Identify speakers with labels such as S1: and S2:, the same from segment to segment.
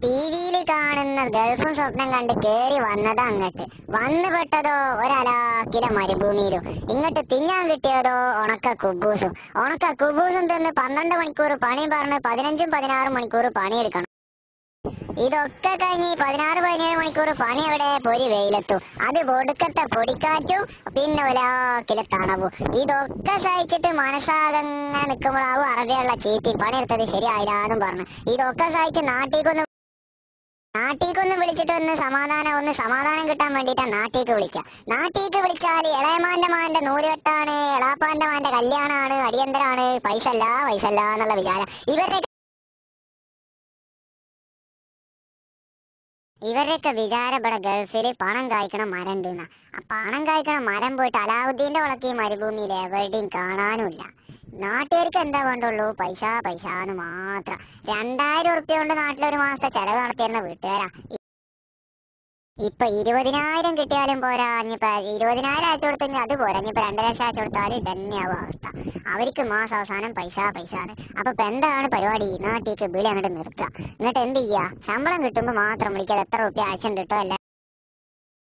S1: ടിവിയിൽ കാണുന്ന ഗൾഫും സ്വപ്നം കണ്ട് കേറി വന്നതാ അങ്ങട്ട്. വന്നു പെട്ടതോ ഒരലാക്കിലെ മരുഭൂമിയിലും. ഇങ്ങോട്ട് തിന്നാൻ കിട്ടിയതോ ഉണക്ക കുബൂസും. ഉണക്ക കുബൂസും തിന്ന് 12 മണിക്കൂർ പണി പറഞ്ഞ് 15-16 മണിക്കൂർ പണിയെടുക്കണം. ഇതൊക്കെ കഴിഞ്ഞ് 16-17 മണിക്കൂർ പണി എവിടെ പൊരി വെയിലെത്തും. അത് ഒടുക്കത്തെ പൊടിക്കാറ്റും പിന്നെ ഒലാക്കിലെ തണവും. ഇതൊക്കെ സഹിച്ചിട്ട് മനസ്സാകങ്ങനെ നിൽക്കുമ്പോഴാവും അറബിയുള്ള ചീത്തി പണിയെടുത്തത് ശരിയായില്ലാന്നും പറഞ്ഞു. ഇതൊക്കെ സഹിച്ച് നാട്ടീക്കൊന്ന് വിളിച്ചിട്ട് ഒന്ന് സമാധാനം കിട്ടാൻ വേണ്ടിട്ടാ നാട്ടീക്ക് വിളിക്കുക. നാട്ടീക്ക് വിളിച്ചാൽ ഇളയമാന്റെ നൂലുകെട്ടാണ്, എളാപ്പാന്റെ മാന്റെ കല്യാണാണ്, അടിയന്തരാണ്, പൈസ അല്ല എന്നുള്ള വിചാരം. ഇവരുടെയൊക്കെ വിചാരം ഇവിടെ ഗൾഫില് പണം കായ്ക്കണ മരം ഉണ്ടെന്ന. ആ പണം കായ്ക്കണ മരം പോയിട്ട് അലാവുദ്ദീന്റെ വളർത്തിയ മരുഭൂമിയിൽ എവിടെയും കാണാനുമില്ല. നാട്ടുകാർക്ക് എന്താ വേണ്ടുള്ളൂ? പൈസ എന്ന് മാത്രം. 2000 ഉറുപ്പ്യ കൊണ്ട് നാട്ടിലൊരു മാസത്തെ ചെലവ് നടത്തിയിരുന്ന വീട്ടുകാരാ. ഇപ്പൊ 20,000 കിട്ടിയാലും പോരാ. ഇനിയിപ്പൊ 20,000 അയച്ചു കൊടുത്തു അത് പോരാ. ഇനിയിപ്പൊ 2 ലക്ഷം അയച്ചു കൊടുത്താൽ ഇതന്നെയാവും അവസ്ഥ. അവർക്ക് മാസം അവസാനം പൈസ ആണ്. അപ്പൊ എന്താണ് പരിപാടി? നാട്ടിലേക്ക് വിളി അങ്ങോട്ട് നിർത്തുക. എന്നിട്ട് എന്ത് ചെയ്യാ? ശമ്പളം കിട്ടുമ്പോ മാത്രം വിളിക്കാതെ എത്ര റുപ്യ അയച്ചും കിട്ടോ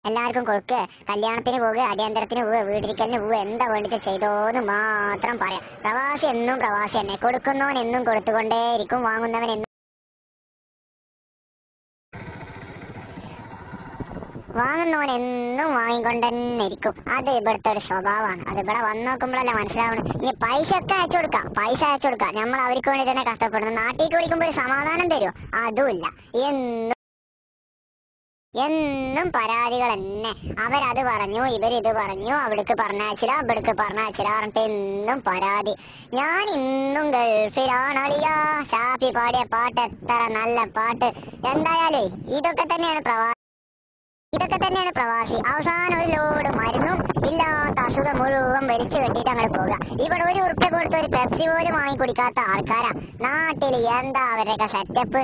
S1: എല്ലാവർക്കും കൊടുക്കുക. കല്യാണത്തിന് പോകുക, അടിയന്തരത്തിന് പോവുക, വീട്ടിരിക്കലിന് പോവുക, എന്താ വേണ്ടിച്ച ചെയ്തോന്ന് മാത്രം പറയാം. പ്രവാസി എന്നും പ്രവാസി തന്നെ. കൊടുക്കുന്നവൻ എന്നും കൊടുത്തുകൊണ്ടേയിരിക്കും, വാങ്ങുന്നവൻ എന്നും വാങ്ങിക്കൊണ്ടെന്നെ ഇരിക്കും. അത് ഇവിടുത്തെ ഒരു സ്വഭാവമാണ്. അത് ഇവിടെ വന്ന് നോക്കുമ്പോഴല്ലേ മനസ്സിലാവണം. ഇനി പൈസ ഒക്കെ അയച്ചു കൊടുക്കാം. നമ്മൾ അവർക്ക് വേണ്ടി തന്നെ കഷ്ടപ്പെടുന്നു. നാട്ടിലേക്ക് വിളിക്കുമ്പോ ഒരു സമാധാനം തരുമോ? അതുമില്ല. എന്നും പരാതികൾ തന്നെ. അവരത് പറഞ്ഞു, ഇവരിത് പറഞ്ഞു, അവിടേക്ക് പറഞ്ഞയച്ചില്ല, ഇവിടേക്ക് പറഞ്ഞയച്ചില്ല പറഞ്ഞിട്ട് എന്നും പരാതി. ഞാൻ ഇന്നും ഗൾഫിലാണളിയാ. ഷാഫി പാടിയ പാട്ട് എത്ര നല്ല പാട്ട്. എന്തായാലേ ഇതൊക്കെ തന്നെയാണ് പ്രവാസി. അവസാനം ഒരു ലോഡ് മരുന്നും ഇല്ലാത്ത അസുഖം മുഴുവൻ വലിച്ചു കെട്ടിയിട്ട് അങ്ങോട്ട് പോകുക. ഇവിടെ 1 ഉറുപ്പ്യ കൊടുത്ത് ഒരു പെപ്സി പോലും വാങ്ങി കുടിക്കാത്ത ആൾക്കാരാ നാട്ടിൽ. എന്താ അവരുടെയൊക്കെ സെറ്റപ്പ്?